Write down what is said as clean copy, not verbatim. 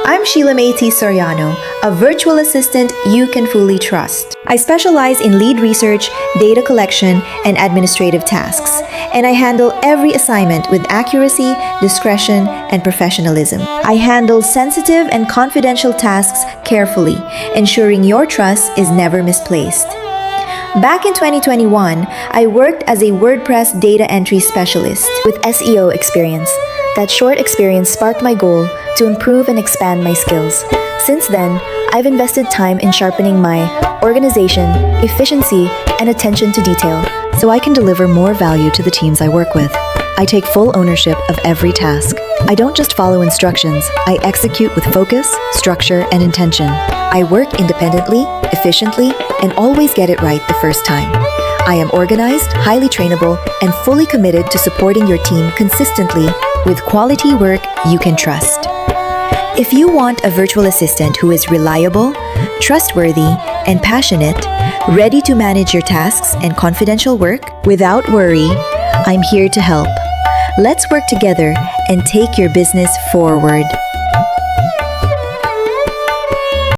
I'm Sheila May T. Soriano, a virtual assistant you can fully trust. I specialize in lead research, data collection, and administrative tasks, and I handle every assignment with accuracy, discretion, and professionalism. I handle sensitive and confidential tasks carefully, ensuring your trust is never misplaced. Back in 2021, I worked as a WordPress data entry specialist with SEO experience. That short experience sparked my goal to improve and expand my skills. Since then, I've invested time in sharpening my organization, efficiency, and attention to detail so I can deliver more value to the teams I work with. I take full ownership of every task. I don't just follow instructions, I execute with focus, structure, and intention. I work independently, efficiently, and always get it right the first time. I am organized, highly trainable, and fully committed to supporting your team consistently with quality work you can trust. If you want a virtual assistant who is reliable, trustworthy, and passionate, ready to manage your tasks and confidential work without worry, I'm here to help. Let's work together and take your business forward.